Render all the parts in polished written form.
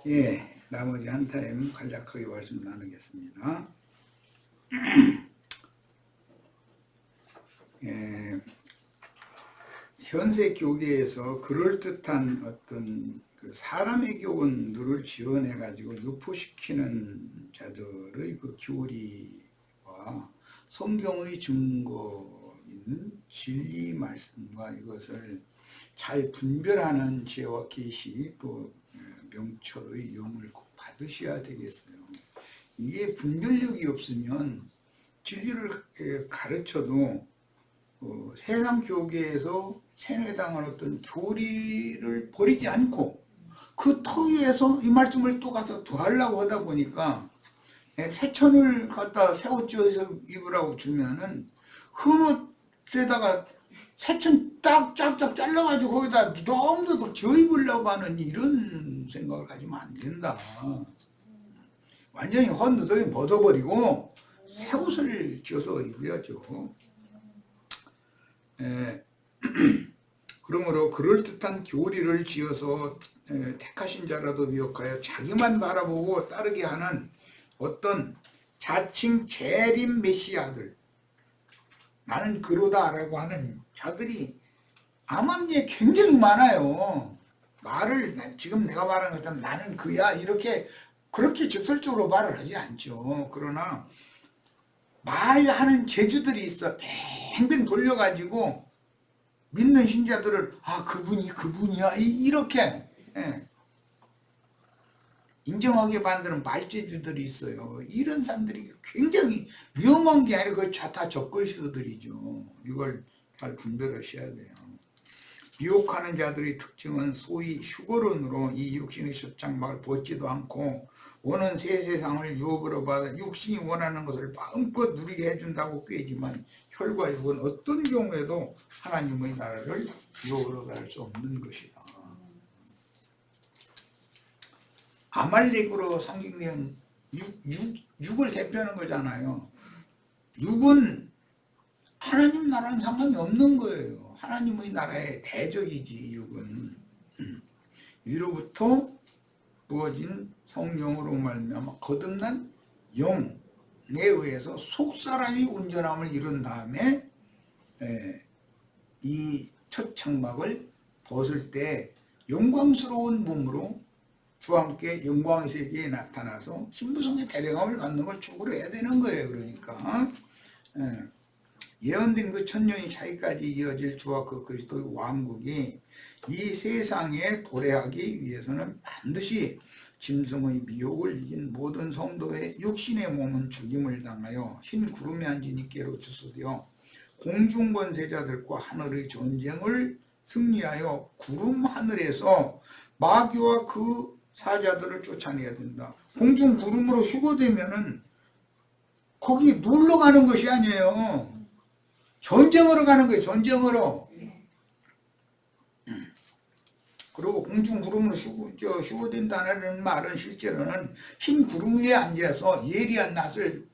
예, 나머지 한 타임 간략하게 말씀 나누겠습니다. 예, 현세 교계에서 그럴듯한 어떤 그 사람의 교훈들을 지원해 가지고 유포시키는 자들의 그 교리와 성경의 증거인 진리 말씀과 이것을 잘 분별하는 지혜와 계시 또 명철의 영을 꼭 받으셔야 되겠어요. 이게 분별력이 없으면 진리를 가르쳐도 세상 교계에서 세뇌당한 어떤 교리를 버리지 않고 그 터 위에서 이 말씀을 또 가서 더하려고 하다 보니까 새천을 갖다 새 옷 지어서 입으라고 주면은 흠옷에다가 새천 쫙쫙 잘라가지고 거기다 너무 더 지어 입으려고 하는 이런 생각을 가지면 안 된다. 완전히 헛누더기 벗어버리고 새 옷을 지어서 입어야죠. 그러므로 그럴듯한 교리를 지어서 택하신 자라도 미혹하여 자기만 바라보고 따르게 하는 어떤 자칭 재림 메시아들, 나는 그로다라고 하는 자들이 암암리에 굉장히 많아요. 말을 지금 내가 말하는 것처럼 나는 그야 이렇게 그렇게 직설적으로 말을 하지 않죠. 그러나 말하는 재주들이 있어. 뱅뱅 돌려가지고 믿는 신자들을 그분이야 이렇게 인정하게 만드는 말재주들이 있어요. 이런 사람들이 굉장히 위험한 게 아니라 그 자타 적글수들이죠. 이걸 잘 분별하셔야 돼요. 미혹하는 자들의 특징은 소위 휴거론으로 이 육신의 숫장막을 벗지도 않고 오는 새 세상을 유업으로 받아 육신이 원하는 것을 마음껏 누리게 해준다고 꾀지만 혈과 육은 어떤 경우에도 하나님의 나라를 유업으로 갈 수 없는 것이다. 아말렉으로 상징된 육을 대표하는 거잖아요. 육은 하나님 나라는 상관이 없는 거예요. 하나님의 나라의 대적이지 육은. 위로부터 부어진 성령으로 말미암아 거듭난 영에 의해서 속사람이 온전함을 이룬 다음에 이 첫 장막을 벗을 때 영광스러운 몸으로 주와 함께 영광의 세계에 나타나서 신부성의 대령함을 받는 걸 축으로 해야 되는 거예요. 그러니까 예언된 그 천년의 차이까지 이어질 주와 그 그리스도의 왕국이 이 세상에 도래하기 위해서는 반드시 짐승의 미혹을 이긴 모든 성도의 육신의 몸은 죽임을 당하여 흰 구름에 앉은 이께로 주소되어 공중권세자들과 하늘의 전쟁을 승리하여 구름 하늘에서 마귀와 그 사자들을 쫓아내야 된다. 공중 구름으로 휴거되면은 거기 놀러 가는 것이 아니에요. 전쟁으로 가는 거예요. 전쟁으로. 그리고 공중 구름으로 휴거된다는 말은 실제로는 흰 구름 위에 앉아서 예리한 낫을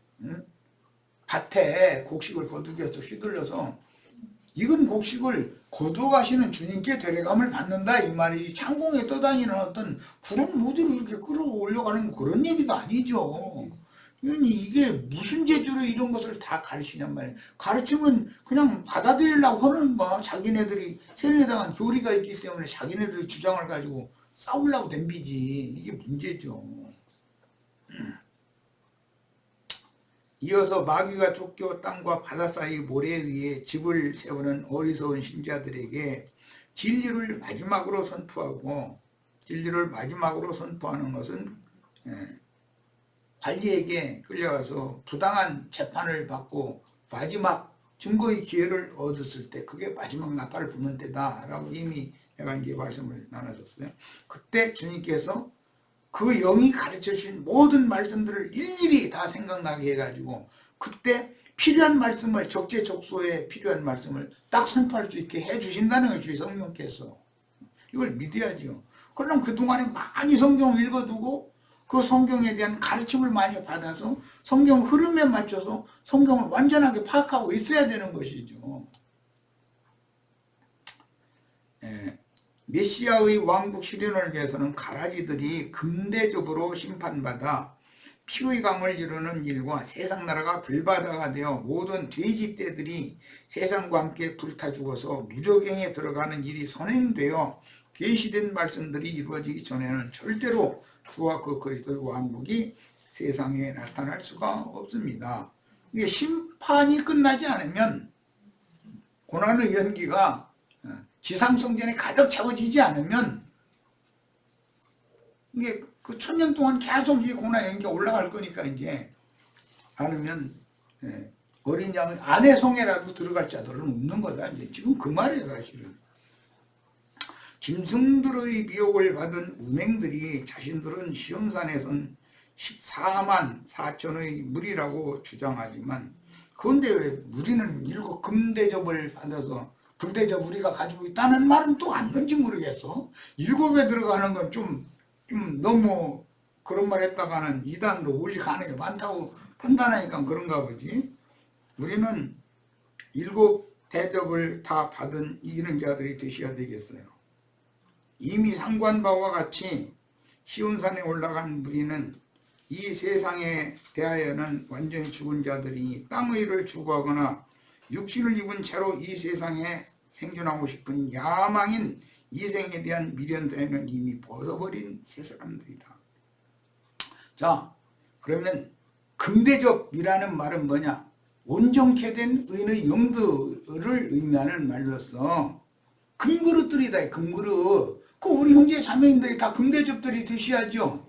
밭에 곡식을 거두겨서 휘둘러서 익은 곡식을 거두가시는 주님께 데려감을 받는다 이 말이지, 창공에 떠다니는 어떤 구름 무드로 이렇게 끌어올려가는 그런 얘기도 아니죠. 이게 무슨 재주로 이런 것을 다 가르치냔 말이에요. 가르치면 그냥 받아들이려고 하는 거. 자기네들이 세뇌당한 교리가 있기 때문에 자기네들의 주장을 가지고 싸우려고 덤비지. 이게 문제죠. 이어서 마귀가 쫓겨 땅과 바다 사이 모래 위에 집을 세우는 어리석은 신자들에게 진리를 마지막으로 선포하고, 진리를 마지막으로 선포하는 것은 관리에게 끌려가서 부당한 재판을 받고 마지막 증거의 기회를 얻었을 때 그게 마지막 나팔을 부는 때다라고 이미 내가 이제 말씀을 나눴었어요. 그때 주님께서 그 영이 가르쳐 주신 모든 말씀들을 일일이 다 생각나게 해가지고 그때 필요한 말씀을, 적재적소에 필요한 말씀을 딱 선포할 수 있게 해주신다는 거죠. 성령께서. 이걸 믿어야죠. 그럼 그동안에 많이 성경을 읽어두고 그 성경에 대한 가르침을 많이 받아서 성경 흐름에 맞춰서 성경을 완전하게 파악하고 있어야 되는 것이죠. 메시아의 왕국 실현을 위해서는 가라지들이 금대접으로 심판받아 피의 강을 이루는 일과 세상 나라가 불바다가 되어 모든 돼지떼들이 세상과 함께 불타 죽어서 무저갱에 들어가는 일이 선행되어 계시된 말씀들이 이루어지기 전에는 절대로 주와 그 그리스도의 왕국이 세상에 나타날 수가 없습니다. 이게 심판이 끝나지 않으면, 고난의 연기가 지상성전에 가득 채워지지 않으면, 이게 그 1000년 동안 계속 이 고난 연기가 올라갈 거니까, 이제 않으면 어린 양 안의 성에라도 들어갈 자들은 없는 거다. 이제 지금 그 말이에요, 사실은. 짐승들의 미혹을 받은 우맹들이 자신들은 시온산에선 14만 4천의 무리라고 주장하지만, 그런데 왜 우리는 7 금대접을 받아서 불대접 우리가 가지고 있다는 말은 또 안 뭔지 모르겠어. 7에 들어가는 건 좀 너무 그런 말 했다가는 이단으로 올릴 가능성이 많다고 판단하니까 그런가 보지. 우리는 7 대접을 다 받은 이기는 자들이 되셔야 되겠어요. 이미 상관 바와 같이 시온산에 올라간 무리는 이 세상에 대하여는 완전히 죽은 자들이 땅의 일을 추구하거나 육신을 입은 채로 이 세상에 생존하고 싶은 야망인 이생에 대한 미련자에는 이미 벗어버린 새 사람들이다. 자, 그러면 금대접이라는 말은 뭐냐? 온전케 된 의인의 영들을 의미하는 말로서 금그릇들이다. 금그릇. 그 우리 형제 자매님들이 다 금대접들이 되셔야죠.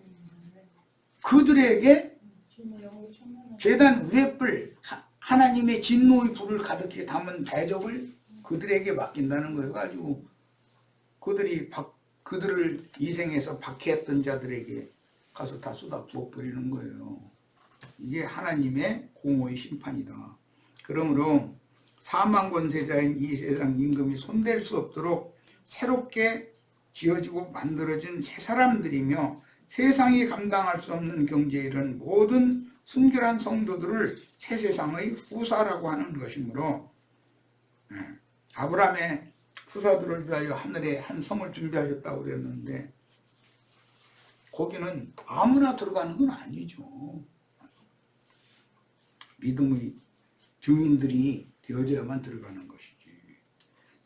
그들에게 제단 위에 불, 하나님의 진노의 불을 가득히 담은 대접을 그들에게 맡긴다는 거예요. 가지고 그들을 이생에서 박해했던 자들에게 가서 다 쏟아 부어버리는 거예요. 이게 하나님의 공의의 심판이다. 그러므로 사망 권세자인 이 세상 임금이 손댈 수 없도록 새롭게 지어지고 만들어진 새 사람들이며 세상이 감당할 수 없는 경제에 이른 모든 순결한 성도들을 새 세상의 후사라고 하는 것이므로, 아브라함의 후사들을 위하여 하늘에 한 성을 준비하셨다고 그랬는데 거기는 아무나 들어가는 건 아니죠. 믿음의 증인들이 되어져야만 들어가는 것이지.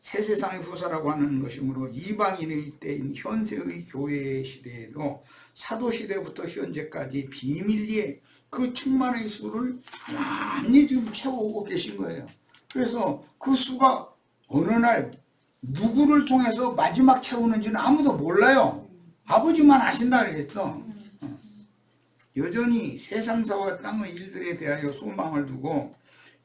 새 세상의 후사라고 하는 것이므로 이방인의 때인 현세의 교회 시대에도 사도시대부터 현재까지 비밀리에 그 충만의 수를 많이 지금 채워오고 계신 거예요. 그래서 그 수가 어느 날 누구를 통해서 마지막 채우는지는 아무도 몰라요. 아버지만 아신다 그랬어. 여전히 세상사와 땅의 일들에 대하여 소망을 두고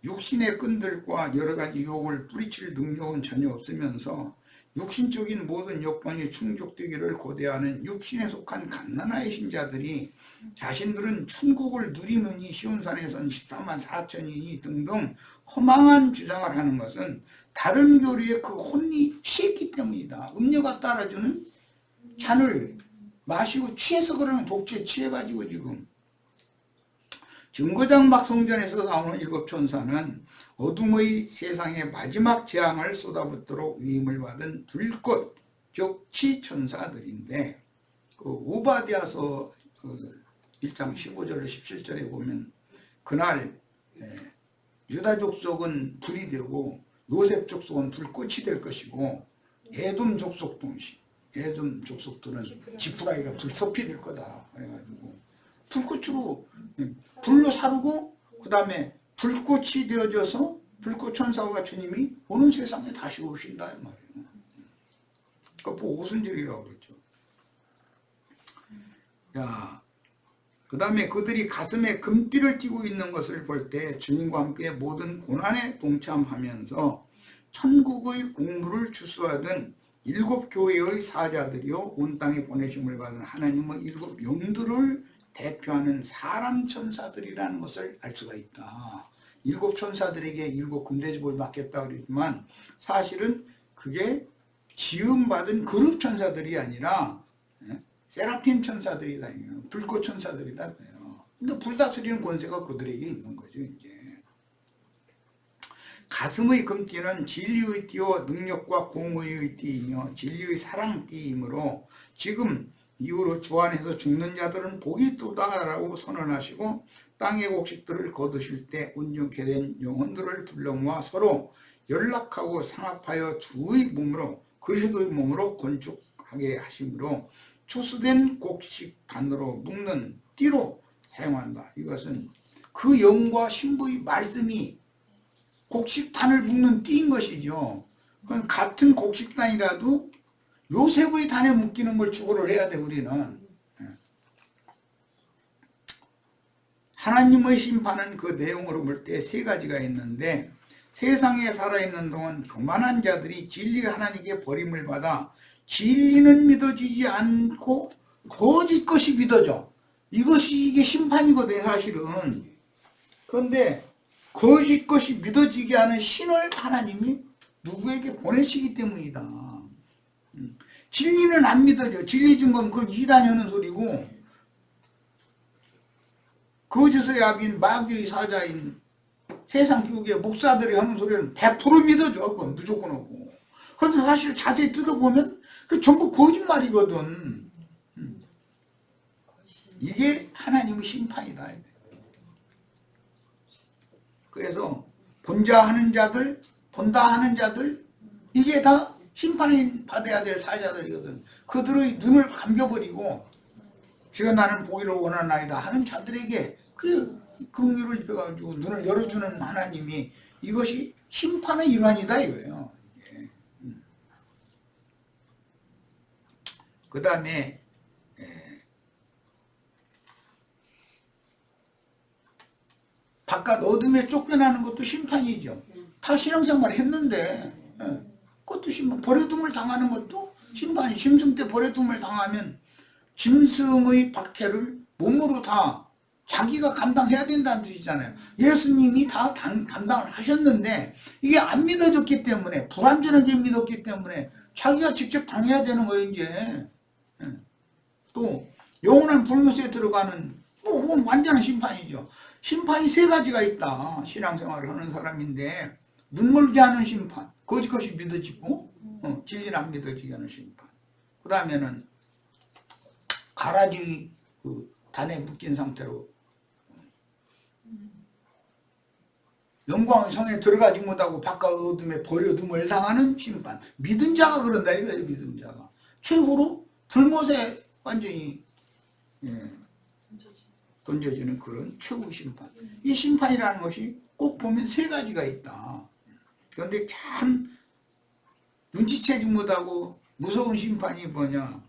육신의 끈들과 여러 가지 유혹을 뿌리칠 능력은 전혀 없으면서 육신적인 모든 욕망이 충족되기를 고대하는 육신에 속한 갓난아의 신자들이 자신들은 천국을 누리느니 시온산에선 14만 4천이니 등등 허망한 주장을 하는 것은 다른 교리의 그 혼이 취했기 때문이다. 음료가 따라주는 잔을 마시고 취해서 그러는, 독주에 취해가지고 지금. 증거장 막성전에서 나오는 7 천사는 어둠의 세상의 마지막 재앙을 쏟아붓도록 위임을 받은 불꽃, 즉 치천사들인데, 그 오바댜서 1장 15절로 17절에 보면 그날 유다 족속은 불이 되고 요셉 족속은 불꽃이 될 것이고 에돔 족속들은 지푸라기가 불섭이 될 거다. 그래가지고 불꽃으로, 불로 사르고 그 다음에 불꽃이 되어져서 불꽃 천사가 주님이 오는 세상에 다시 오신다 이 말이에요. 그러니까 오순절이라고 그러죠. 야, 그 다음에 그들이 가슴에 금띠를 띠고 있는 것을 볼 때 주님과 함께 모든 고난에 동참하면서 천국의 공물을 주수하던 7 교회의 사자들이요 온 땅에 보내심을 받은 하나님의 7 영들을 대표하는 사람 천사들이라는 것을 알 수가 있다. 7 천사들에게 7 금대접을 맡겼다 그러지만 사실은 그게 지음받은 그룹 천사들이 아니라 세라핌 천사들이다. 불꽃 천사들이다. 근데 불다스리는 권세가 그들에게 있는 거죠. 이제 가슴의 금띠는 진리의 띠요 능력과 공의의 띠이며 진리의 사랑 띠이므로 지금 이후로 주 안에서 죽는 자들은 복이 있도다라고 선언하시고 땅의 곡식들을 거두실 때 온전케 된 영혼들을 불러 모아 서로 연락하고 상합하여 주의 몸으로 그리스도의 몸으로 건축하게 하심으로 추수된 곡식 반으로 묶는 띠로 사용한다. 이것은 그 영과 신부의 말씀이 곡식단을 묶는 띠인 것이죠. 그건 같은 곡식단이라도 요셉의 단에 묶이는 걸 추구를 해야 돼. 우리는 하나님의 심판은 그 내용으로 볼 때 세 가지가 있는데, 세상에 살아있는 동안 교만한 자들이 진리 하나님께 버림을 받아 진리는 믿어지지 않고 거짓 것이 믿어져. 이게 심판이거든 사실은. 그런데 거짓 것이 믿어지게 하는 신을 하나님이 누구에게 보내시기 때문이다. 진리는 안 믿어져. 진리 준 건 그건 이단이 하는 소리고, 거짓의 아비인 마귀의 사자인 세상 교계의 목사들이 하는 소리는 100% 믿어줘. 그건 무조건 하고. 그런데 사실 자세히 뜯어보면 그 전부 거짓말이거든. 이게 하나님의 심판이다. 그래서 본자 하는 자들, 본다 하는 자들, 이게 다 심판을 받아야 될 사자들이거든. 그들의 눈을 감겨버리고 주여 나는 보기를 원하나이다 하는 자들에게 그 긍휼을 줘가지고 눈을 열어주는 하나님이, 이것이 심판의 일환이다 이거예요. 그 다음에 바깥 어둠에 쫓겨나는 것도 심판이죠. 다 신앙생활 했는데 그것도 심판. 버려둠을 당하는 것도 심판이. 짐승 때 버려둠을 당하면 짐승의 박해를 몸으로 다 자기가 감당해야 된다는 뜻이잖아요. 예수님이 다 감당을 하셨는데 이게 안 믿어졌기 때문에, 불완전하게 믿었기 때문에 자기가 직접 당해야 되는 거예요. 이제 또 영원한 불못에 들어가는, 그건 완전한 심판이죠. 심판이 세 가지가 있다. 신앙생활을 하는 사람인데, 눈멀게 하는 심판, 거짓 것이 믿어지고 진리는 안 믿어지게 하는 심판. 그 다음에는 가라지 그 단에 묶인 상태로 영광의 성에 들어가지 못하고 바깥 어둠에 버려둠을 당하는 심판. 믿은 자가 그런다 이거예요. 믿은 자가 최후로 불못에 완전히 던져지는 그런 최후 심판. 이 심판이라는 것이 꼭 보면 세 가지가 있다. 그런데 참 눈치채지 못하고 무서운 심판이 뭐냐,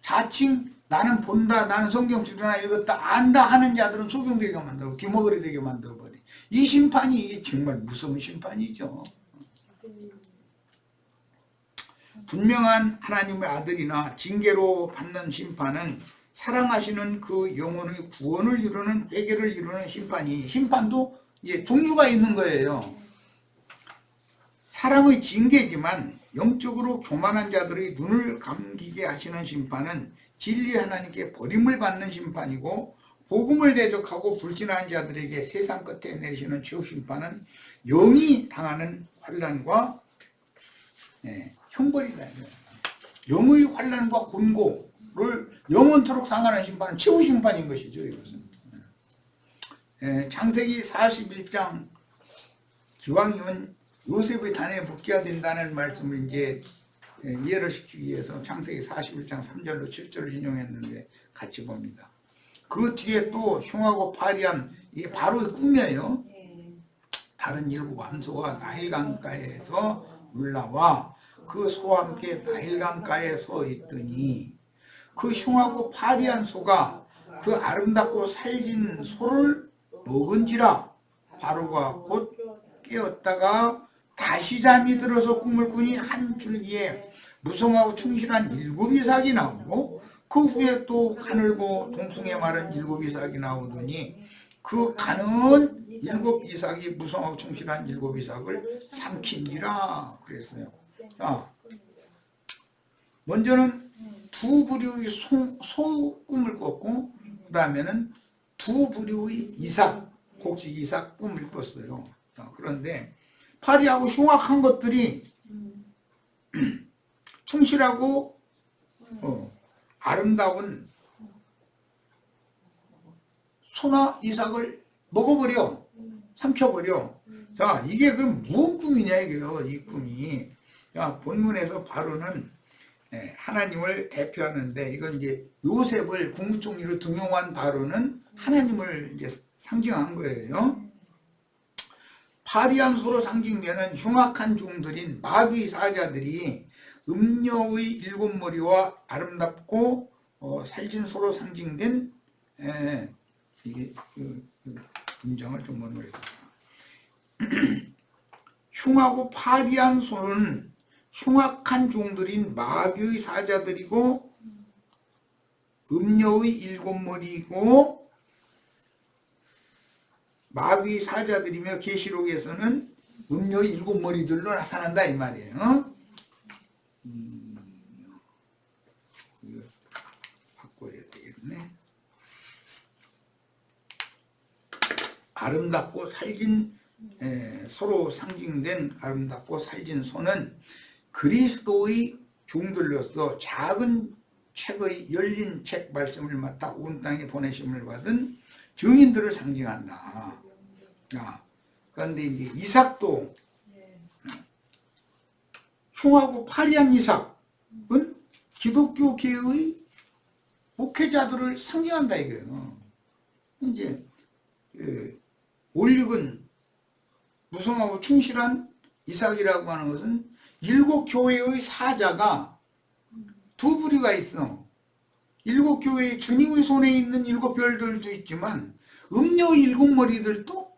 자칭 나는 본다, 나는 성경 주잖아 읽었다, 안다 하는 자들은 소경되게 만들고 귀머거리 되게 만들어버리. 이 심판이 이게 정말 무서운 심판이죠. 분명한 하나님의 아들이나 징계로 받는 심판은 사랑하시는 그 영혼의 구원을 이루는, 회개를 이루는 심판이, 심판도 이제 종류가 있는 거예요. 사랑의 징계지만 영적으로 교만한 자들의 눈을 감기게 하시는 심판은 진리 하나님께 버림을 받는 심판이고, 복음을 대적하고 불신하는 자들에게 세상 끝에 내리시는 최후 심판은 영이 당하는 환난과 형벌이다. 영의 환난과 곤고를 영원토록 당하는 심판은 최후 심판인 것이죠. 이것은 창세기 41장 기왕이면 요셉의 단에 묶여야 된다는 말씀을 이제 이해를 시키기 위해서 창세기 41장 3절로 7절을 인용했는데 같이 봅니다. 그 뒤에 또 흉하고 파리한, 이게 바로 꿈이에요. 다른 일곱 암소가 나일강가에서 올라와 그 소와 함께 나일강가에 서 있더니 그 흉하고 파리한 소가 그 아름답고 살진 소를 먹은지라 바로가 곧 깨었다가 다시 잠이 들어서 꿈을 꾸니 한 줄기에 무성하고 충실한 7 이삭이 나오고, 그 후에 또 가늘고 동풍에 마른 7 이삭이 나오더니 그 가는 7 이삭이 무성하고 충실한 7 이삭을 삼킨지라 그랬어요. 자, 먼저는 두 부류의 소 꿈을 꿨고, 그 다음에는 두 부류의 이삭, 곡식 이삭 꿈을 꿨어요. 자, 그런데 파리하고 흉악한 것들이 충실하고 아름다운 소나 이삭을 먹어버려. 삼켜버려. 자, 이게 그럼 무슨 꿈이냐 이게요. 이 꿈이. 자, 본문에서 바로는 하나님을 대표하는데, 이건 이제 요셉을 국무총리로 등용한 바로는 하나님을 이제 상징한 거예요. 파리한 소로 상징되는 흉악한 종들인 마귀 사자들이 음녀의 일곱 머리와 아름답고 살진 소로 상징된 이게 문장을 좀 원문했습니다. 흉하고 파리한 소는 흉악한 종들인 마귀의 사자들이고 음녀의 일곱 머리이고 마귀의 사자들이며 계시록에서는 음녀의 일곱 머리들로 나타난다 이 말이에요. 이거 바꿔야 되겠네. 아름답고 살진 소로 상징된 아름답고 살진 소는 그리스도의 종들로서 작은 책의 열린 책 말씀을 맡아 온 땅에 보내심을 받은 증인들을 상징한다. 그런데 이제 이삭도 흉하고 파리한 이삭은 기독교계의 목회자들을 상징한다 이거예요. 이제 올릭은 무성하고 충실한 이삭이라고 하는 것은 일곱 교회의 사자가 두 부류가 있어. 일곱 교회의 주님의 손에 있는 일곱 별들도 있지만 음녀의 일곱 머리들도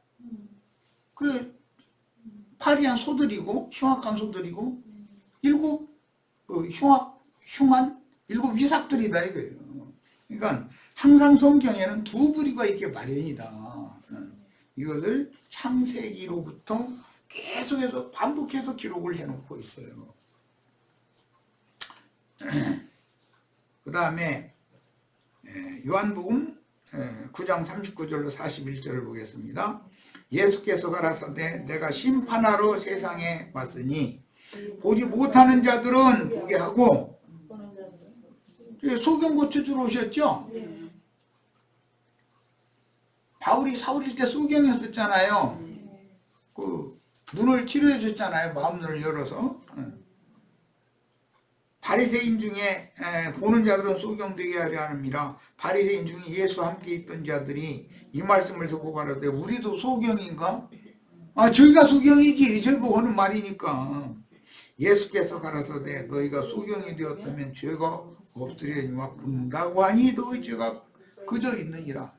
그 파리한 소들이고 흉악한 소들이고 일곱 흉한 일곱 이삭들이다 이거예요. 그러니까 항상 성경에는 두 부류가 이렇게 마련이다. 이것을 창세기로부터 계속해서 반복해서 기록을 해놓고 있어요. 그 다음에 요한복음 9장 39절로 41절을 보겠습니다. 예수께서 가라사대 내가 심판하러 세상에 왔으니 보지 못하는 자들은 보게 하고, 소경 고쳐주러 오셨죠? 바울이 사울일 때 소경이었었잖아요. 그 눈을 치료해 줬잖아요. 마음눈을 열어서. 바리새인 중에 보는 자들은 소경되게 하려 함이라. 바리새인 중에 예수와 함께 있던 자들이 이 말씀을 듣고 가라되 우리도 소경인가? 저희가 소경이지. 저희 보고 하는 말이니까. 예수께서 가라사대 너희가 소경이 되었다면 죄가 없으려니와 본다고 하니 너희 죄가 그저 있느니라.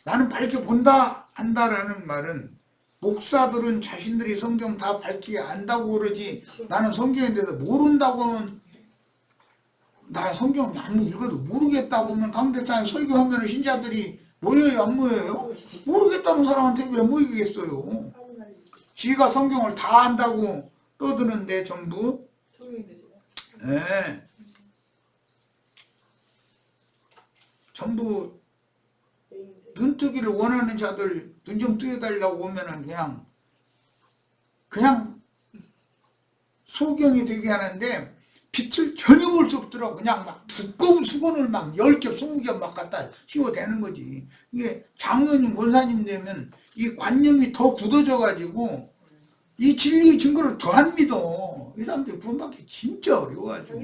나는 밝게 본다 한다라는 말은 목사들은 자신들이 성경 다 밝게 안다고 그러지, 나는 성경에 대해서 모른다고 하면, 나 성경 아무리 읽어도 모르겠다고 하면 강대상에 설교하면 신자들이 모여요 안 모여요? 모르겠다는 사람한테 왜 모이겠어요? 지가 성경을 다 안다고 떠드는데 전부 전부 눈뜨기를 원하는 자들 눈 좀 뜨여달라고 오면은 그냥 소경이 되게 하는데 빛을 전혀 볼 수 없더라고. 그냥 막 두꺼운 수건을 막 10겹, 20겹 막 갖다 씌워대는 거지. 이게 장로님, 권사님 되면 이 관념이 더 굳어져 가지고 이 진리의 증거를 더 안 믿어. 이 사람들 구원받기 진짜 어려워가지고.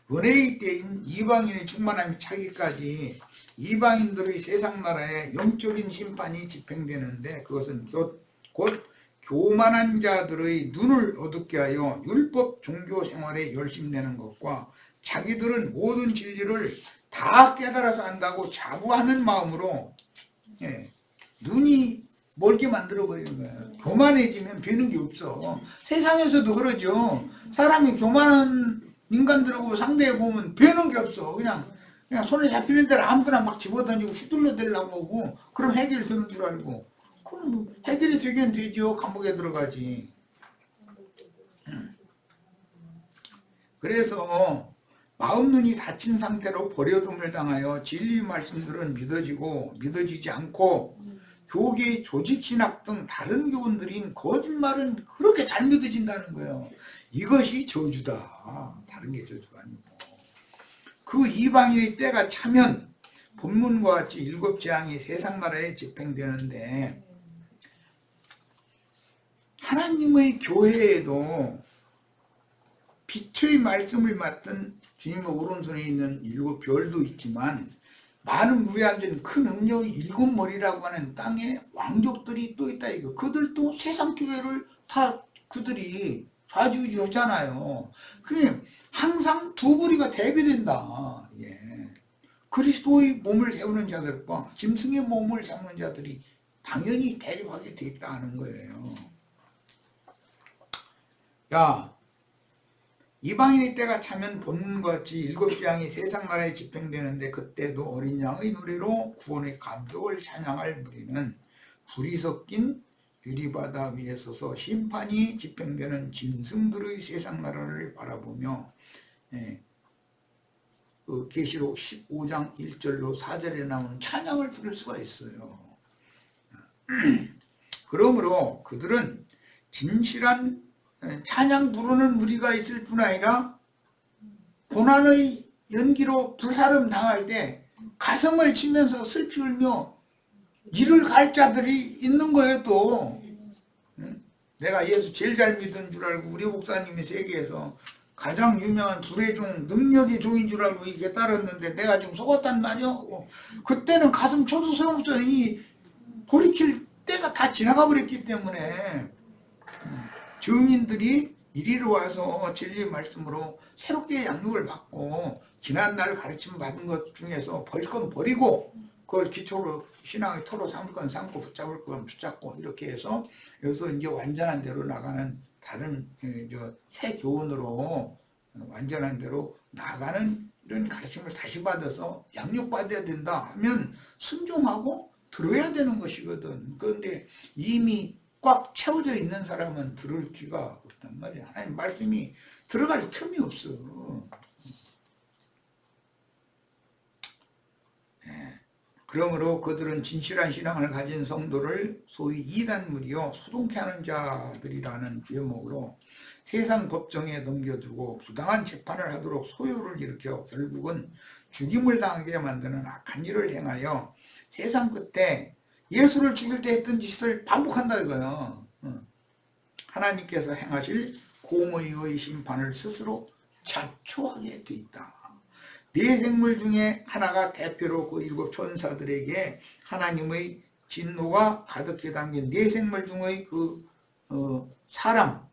은혜의 때인 이방인의 충만함이 차기까지 이방인들의 세상 나라에 영적인 심판이 집행되는데, 그것은 곧 교만한 자들의 눈을 어둡게 하여 율법 종교 생활에 열심내는 것과 자기들은 모든 진리를 다 깨달아서 안다고 자부하는 마음으로 눈이 멀게 만들어버리는 거예요. 교만해지면 배는 게 없어. 세상에서도 그러죠. 사람이 교만한 인간들하고 상대해보면 배는 게 없어. 그냥 손에 잡히는 대로 아무거나 막 집어던지고 휘둘러 대려고 하고, 그럼 해결이 되는 줄 알고. 그럼 뭐 해결이 되긴 되죠. 감옥에 들어가지. 그래서 마음눈이 닫힌 상태로 버려둠을 당하여 진리 말씀들은 믿어지고 믿어지지 않고 교계의 조직신학 등 다른 교훈들인 거짓말은 그렇게 잘 믿어진다는 거예요. 이것이 저주다. 다른 게 저주가 아니고. 그 이방인의 때가 차면 본문과 같이 7 재앙이 세상 나라에 집행되는데, 하나님의 교회에도 빛의 말씀을 맡은 주님의 오른손에 있는 7 별도 있지만, 많은 무리에 앉은 큰 능력의 7 머리라고 하는 땅에 왕족들이 또 있다 이거. 그들도 세상 교회를 다 그들이 좌지우지하잖아요. 그게 항상 두 부류가 대비된다. 예. 그리스도의 몸을 세우는 자들과 짐승의 몸을 세우는 자들이 당연히 대립하게 돼 있다는 거예요. 야, 이방인의 때가 차면 본문과 같이 7 재앙이 세상 나라에 집행되는데, 그때도 어린 양의 노래로 구원의 감격을 찬양할 무리는 불이 섞인 유리바다 위에 서서 심판이 집행되는 짐승들의 세상 나라를 바라보며, 그 계시록 15장 1절로 4절에 나오는 찬양을 부를 수가 있어요. 그러므로 그들은 진실한 찬양 부르는 무리가 있을 뿐 아니라 고난의 연기로 불사름 당할 때 가슴을 치면서 슬피 울며 이를 갈 자들이 있는 거예요. 또 내가 예수 제일 잘 믿은 줄 알고 우리 목사님이 세계에서 가장 유명한 불의종 능력의 종인 줄 알고 이게 따랐는데 내가 지금 속았단 말이야. 그때는 가슴 쳐도 소용없어. 이 돌이킬 때가 다 지나가 버렸기 때문에 증인들이 이리로 와서 진리의 말씀으로 새롭게 양육을 받고 지난날 가르침 받은 것 중에서 버릴 건 버리고 그걸 기초로 신앙의 터로 삼을 건 삼고 붙잡을 건 붙잡고 이렇게 해서 여기서 이제 완전한 대로 나가는 다른 새 교훈으로 완전한 대로 나가는 이런 가르침을 다시 받아서 양육받아야 된다 하면 순종하고 들어야 되는 것이거든. 그런데 이미 꽉 채워져 있는 사람은 들을 기가 없단 말이야. 하나님 말씀이 들어갈 틈이 없어. 그러므로 그들은 진실한 신앙을 가진 성도를 소위 이단물이요 소동케 하는 자들이라는 제목으로 세상 법정에 넘겨두고 부당한 재판을 하도록 소요를 일으켜 결국은 죽임을 당하게 만드는 악한 일을 행하여 세상 끝에 예수를 죽일 때 했던 짓을 반복한다 이거예요. 하나님께서 행하실 공의의 심판을 스스로 자초하게 돼 있다. 네 생물 중에 하나가 대표로 그 7 천사들에게 하나님의 진노가 가득히 담긴 네 생물 중의 그 사람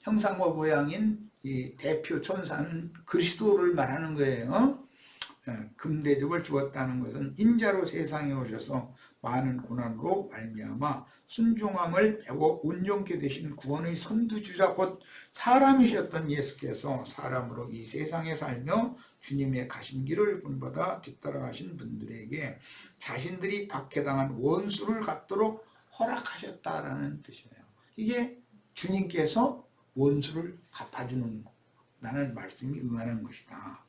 형상과 모양인 이 대표 천사는 그리스도를 말하는 거예요. 금대접을 주었다는 것은 인자로 세상에 오셔서 많은 고난으로 말미암아 순종함을 배워 온전케 되신 구원의 선두주자 곧 사람이셨던 예수께서 사람으로 이 세상에 살며 주님의 가신 길을 본받아 뒤따라가신 분들에게 자신들이 박해당한 원수를 갚도록 허락하셨다라는 뜻이에요. 이게 주님께서 원수를 갚아주는 나는 말씀이 응하는 것이다.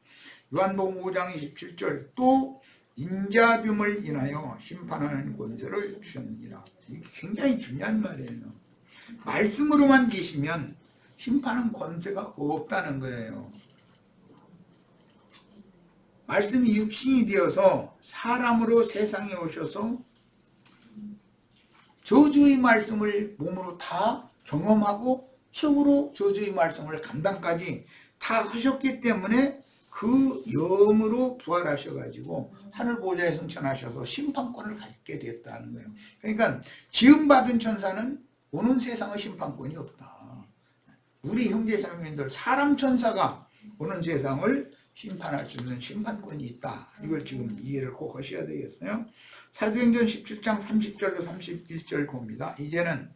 요한복음 5장 27절 또 인자됨을 인하여 심판하는 권세를 주셨느니라. 이게 굉장히 중요한 말이에요. 말씀으로만 계시면 심판은 권세가 없다는 거예요. 말씀이 육신이 되어서 사람으로 세상에 오셔서 저주의 말씀을 몸으로 다 경험하고 최후로 저주의 말씀을 감당까지 다 하셨기 때문에 그 영으로 부활하셔가지고 하늘 보좌에 승천하셔서 심판권을 갖게 됐다는 거예요. 그러니까 지음받은 천사는 오는 세상의 심판권이 없다. 우리 형제자매님들 사람 천사가 오는 세상을 심판할 수 있는 심판권이 있다. 이걸 지금 이해를 꼭 하셔야 되겠어요. 사도행전 17장 30절로 31절 봅니다. 이제는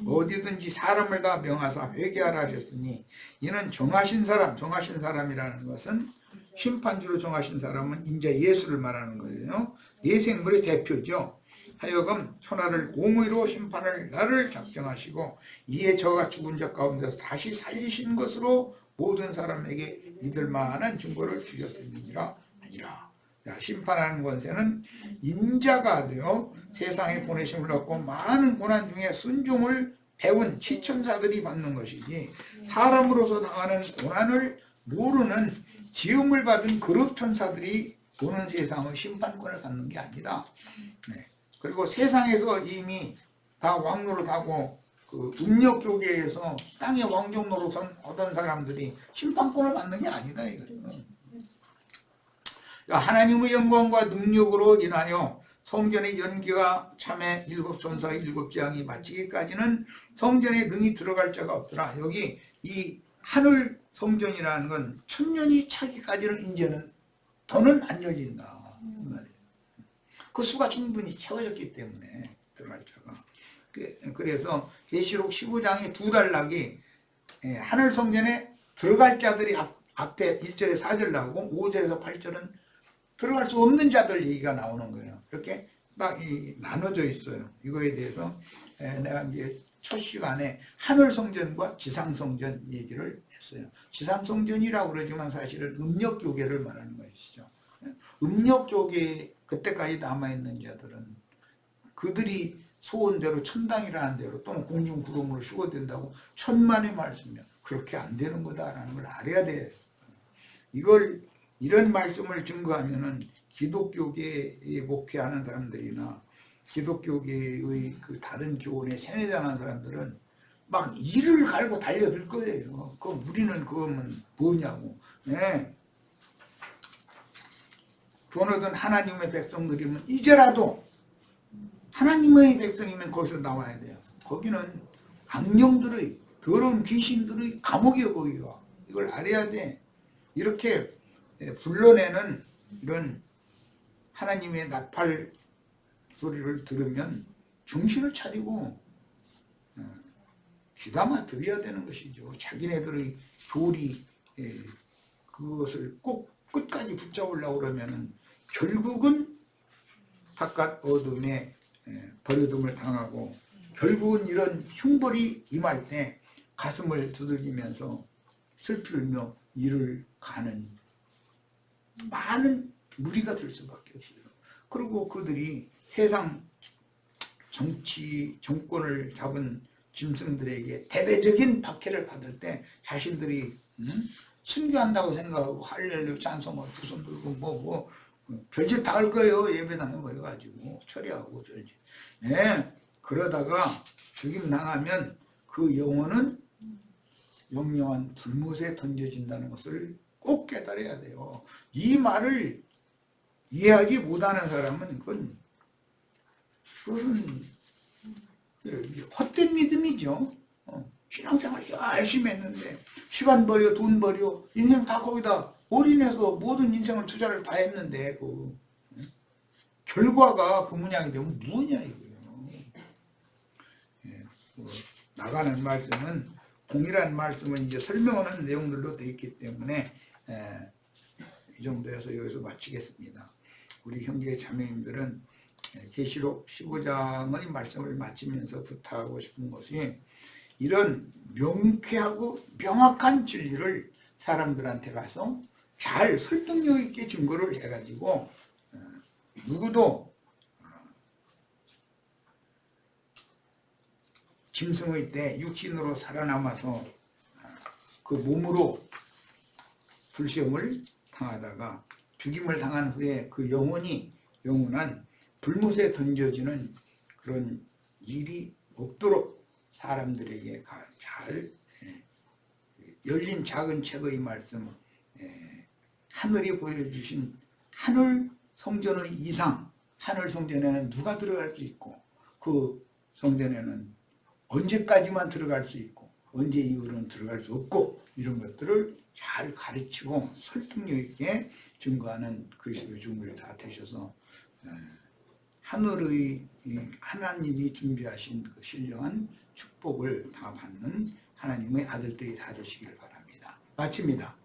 어디든지 사람을 다 명하사 회개하라 하셨으니 이는 정하신 사람이라는 것은 심판주로 정하신 사람은 이제 예수를 말하는 거예요. 네 생물의 대표죠. 하여금 천하를 공의로 심판을 나를 작정하시고 이에 저가 죽은 자 가운데서 다시 살리신 것으로 모든 사람에게 믿을 만한 증거를 주셨음이니라 아니라. 자, 심판하는 권세는 인자가 되어 세상에 보내심을 받고 많은 고난 중에 순종을 배운 시천사들이 받는 것이지, 사람으로서 당하는 고난을 모르는 지음을 받은 거룩천사들이 보는 세상의 심판권을 갖는 게 아니다. 네. 그리고 세상에서 이미 다 왕노릇하고 그 음력교계에서 땅의 왕족 노릇 하던 사람들이 심판권을 받는 게 아니다 이거예요. 하나님의 영광과 능력으로 인하여 성전의 연기가 참에 일곱 천사 일곱 재앙이 마치기까지는 성전에 능히 들어갈 자가 없더라. 여기 이 하늘 성전이라는 건 천년이 차기까지는 이제는 더는 안 열린다. 그 수가 충분히 채워졌기 때문에 들어갈 자가. 그래서 계시록 15장의 두 단락이 하늘 성전에 들어갈 자들이 앞에 1절에 4절 나오고 5절에서 8절은 들어갈 수 없는 자들 얘기가 나오는 거예요. 이렇게 딱 나눠져 있어요. 이거에 대해서 내가 이제 첫 시간에 하늘 성전과 지상 성전 얘기를 했어요. 지상 성전이라고 그러지만 사실은 음력 교계를 말하는 것이죠. 음력 교계 그때까지 남아 있는 자들은 그들이 소원대로 천당이라는 대로 또는 공중 구름으로 휴거된다고 천만의 말씀이면 그렇게 안 되는 거다라는 걸 알아야 돼. 이런 말씀을 증거하면은 기독교계에 목회하는 사람들이나 기독교계의 그 다른 교원에 세뇌당한 사람들은 막 이를 갈고 달려들 거예요. 그럼 우리는 그거면 뭐냐고. 네. 구원 얻은 하나님의 백성들이면 이제라도 하나님의 백성이면 거기서 나와야 돼요. 거기는 악령들의 더러운 귀신들의 감옥이에요. 거기가. 이걸 알아야 돼. 이렇게 불러내는 이런 하나님의 나팔 소리를 들으면 정신을 차리고 귀담아 들어야 되는 것이죠. 자기네들의 교리 그것을 꼭 끝까지 붙잡으려고 그러면은 결국은 바깥 어둠에 버려둠을 당하고 결국은 이런 흉벌이 임할 때 가슴을 두들기면서 슬피며 이를 가는 많은 무리가 될 수밖에 없어요. 그리고 그들이 세상 정권을 잡은 짐승들에게 대대적인 박해를 받을 때 자신들이 순교한다고 생각하고 할렐루야 찬송하고 두 손 들고 별짓 다 할 거예요. 예배당에 모여가지고 처리하고 별짓. 네. 그러다가 죽임 당하면 그 영혼은 영영한 불못에 던져진다는 것을 꼭 깨달아야 돼요. 이 말을 이해하지 못하는 사람은 그것은 헛된 믿음이죠. 신앙생활 열심히 했는데 시간 버려 돈 버려 인생 다 거기다 올인해서 모든 인생을 투자를 다 했는데 결과가 그 모양이 되면 뭐냐 이거예요. 나가는 말씀은 동일한 말씀은 이제 설명하는 내용들로 되어 있기 때문에 이 정도에서 여기서 마치겠습니다. 우리 형제 자매님들은 계시록 15장의 말씀을 마치면서 부탁하고 싶은 것이 이런 명쾌하고 명확한 진리를 사람들한테 가서 잘 설득력 있게 증거를 해가지고 누구도 짐승의 때 육신으로 살아남아서 그 몸으로 불시험을 당하다가 죽임을 당한 후에 그 영혼한 불못에 던져지는 그런 일이 없도록 사람들에게 잘 열린 작은 책의 말씀, 하늘이 보여주신 하늘 성전의 이상, 하늘 성전에는 누가 들어갈 수 있고 그 성전에는 언제까지만 들어갈 수 있고 언제 이후로는 들어갈 수 없고 이런 것들을 잘 가르치고 설득력 있게 증거하는 그리스도의 종들이 다 되셔서 하늘의 하나님이 준비하신 그 신령한 축복을 다 받는 하나님의 아들들이 다 되시기를 바랍니다. 마칩니다.